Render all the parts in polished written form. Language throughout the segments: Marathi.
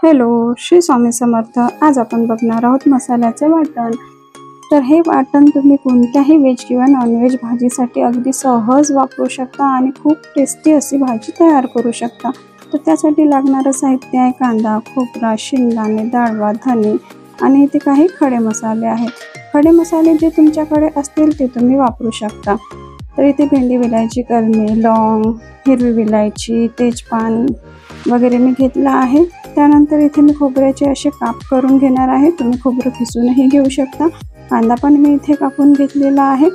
हॅलो, श्री स्वामी समर्थ। आज आपण बघणार आहोत मसाल्याचे वाटण। तर हे वाटण तुम्ही कोणत्याही व्हेज किंवा नॉनव्हेज भाजीसाठी अगदी सहज वापरू शकता आणि खूप टेस्टी अशी भाजी तयार करू शकता। तर त्यासाठी लागणारं साहित्य आहे कांदा, खोबरा, शेंगदाणे, डाळवा, धने आणि इथे काही खडे मसाले आहेत। खडे मसाले जे तुमच्याकडे असतील ते तुम्ही वापरू शकता। तर इथे भेंडी विलायची, कलमी, लौंग, हिरवी विलायची, तेजपान वगैरे मी घेतला आहे। त्यानंतर इथे मी खोबऱ्याचे असे काप करून घेणार आहे। तुम्ही खोबरं खिसूनही घेऊ शकता। कांदा पण मी इथे कापून घेतलेला आहे।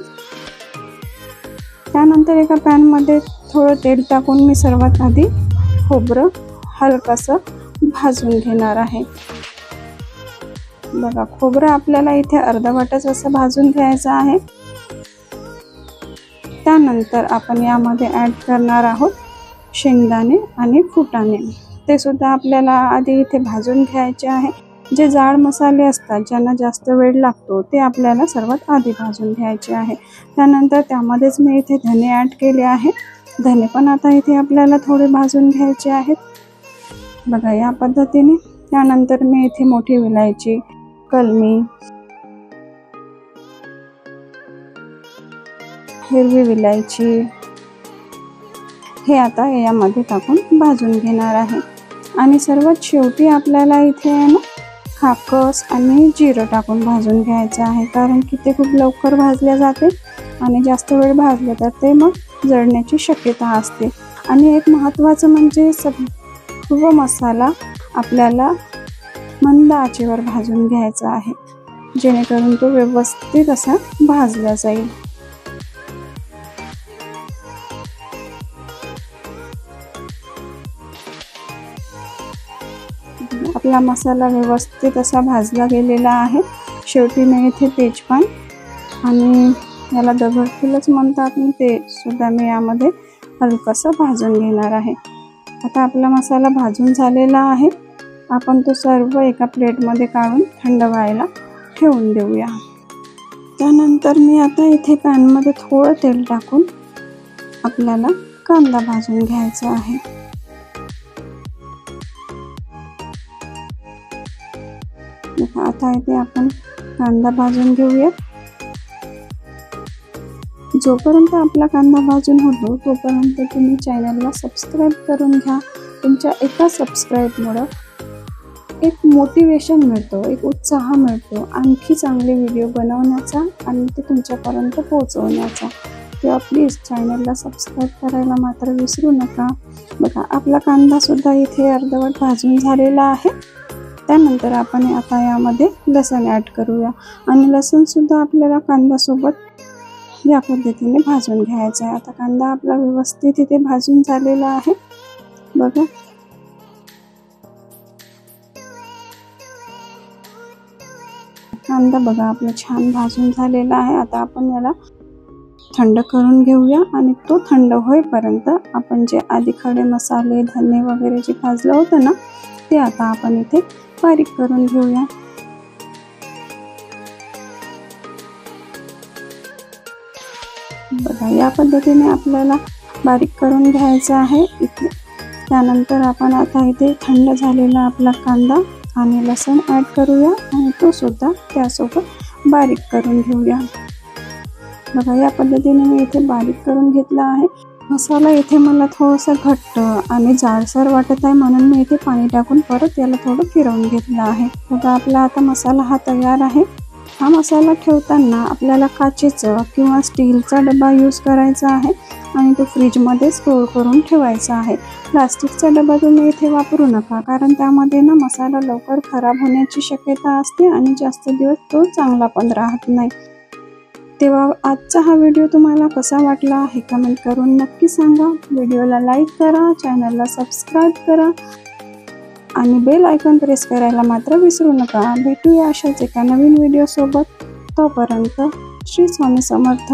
त्यानंतर एका पॅन मध्ये थोडं तेल टाकून मी सर्वात आधी खोबरं हलकसं भाजून घेणार आहे। बघा, खोबरं आपल्याला इथे अर्धवटच असं भाजून घ्यायचं आहे। त्यानंतर आपण यामध्ये ॲड करणार आहोत शेंगदाणे आणि फुटाणे। ते सुद्धा आपल्याला आधी इथे भाजून घ्यायचे आहे। जे जाड मसाले असतात ज्यांना जास्त वेळ लागतो ते आपल्याला सर्वात आधी भाजून घ्यायचे आहे। त्यानंतर त्यामध्येच मी इथे धने ॲड केले आहे। धने पण आता इथे आपल्याला थोडे भाजून घ्यायचे आहेत। बघा, या पद्धतीने। त्यानंतर मी इथे मोठी विलायची, कलमी, हिरवी विलायची हे आता यामध्ये टाकून भाजून घेणार आहे। आणि सर्वात शेवटी आपल्याला इथे आहे ना खाकस आणि जिरं टाकून भाजून घ्यायचं आहे, कारण की ते खूप लवकर भाजले जाते आणि जास्त वेळ भाजले तर ते मग जळण्याची शक्यता असते। आणि एक महत्त्वाचं म्हणजे सर्व मसाला आपल्याला मंद आचेवर भाजून घ्यायचा आहे, जेणेकरून तो व्यवस्थित असा भाजला जाईल। आपला मसाला व्यवस्थित असा भाजला गेलेला आहे। शेवटी मी इथे तेजपान आणि याला दगडफूलच म्हणतात ते सुद्धा मी यामध्ये हलकसं भाजून घेणार आहे। आता आपला मसाला भाजून झालेला आहे। आपण तो सर्व एका प्लेटमध्ये काढून थंड व्हायला ठेवून देऊया। त्यानंतर मी आता इथे पॅनमध्ये थोडं तेल टाकून आपल्याला कांदा भाजून घ्यायचा आहे। आता इथे आपण कांदा भाजून घेऊया। जोपर्यंत आपला कांदा भाजून होतो तोपर्यंत तुम्ही चॅनलला सबस्क्राईब करून घ्या। तुमच्या एका सबस्क्राईबमुळे एक मोटिवेशन मिळतो, एक उत्साह मिळतो आणखी चांगले व्हिडिओ बनवण्याचा आणि ते तुमच्यापर्यंत पोहोचवण्याचा। तेव्हा प्लीज चॅनलला सबस्क्राईब करायला मात्र विसरू नका। बघा, आपला कांदा सुद्धा इथे अर्धवट भाजून झालेला आहे। त्यानंतर आपण आता यामध्ये लसूण ॲड करूया आणि लसूण सुद्धा आपल्याला कांद्यासोबत या पद्धतीने भाजून घ्यायचा आहे। आता कांदा आपला व्यवस्थित इथे भाजून झालेला आहे। बघा, कांदा बघा आपला छान भाजून झालेला आहे। आता आपण याला थंड करून घेऊया आणि तो थंड होईपर्यंत आपण जे आधी खडे मसाले, धने वगैरे जे भाजलं होतं ना ते आता आपण इथे बारीक करून घेऊया। बघा, या पद्धतीने आपल्याला बारीक करून घ्यायचं आहे इथे। त्यानंतर आपण आता इथे थंड झालेला आपला कांदा आणि लसूण ॲड करूया आणि तो सुद्धा त्यासोबत बारीक करून घेऊया। बघा, या पद्धतीने मी इथे बारीक करून घेतला आहे। मसाला इथे मला थोडासा घट्ट आणि जाडसर वाटत आहे, म्हणून मी इथे पाणी टाकून परत याला थोडं फिरवून घेतलं आहे। बघा, आपला आता मसाला हा तयार आहे। हा मसाला ठेवताना आपल्याला काचेचा किंवा स्टीलचा डबा यूज करायचा आहे आणि तो फ्रीजमध्ये स्टोर करून ठेवायचा आहे। प्लास्टिकचा डबा तुम्ही इथे वापरू नका, कारण त्यामध्ये ना मसाला लवकर खराब होण्याची शक्यता असते आणि जास्त दिवस तो चांगला पण राहत नाही। तेव्हा आजचा हा व्हिडिओ तुम्हाला कसा वाटला हे कमेंट करून नक्की सांगा। व्हिडिओला लाईक करा, चॅनलला सबस्क्राईब करा आणि बेल आयकॉन प्रेस करायला मात्र विसरू नका। भेटूया अशाच एका नवीन व्हिडिओ सोबत। तोपर्यंत श्री स्वामी समर्थ।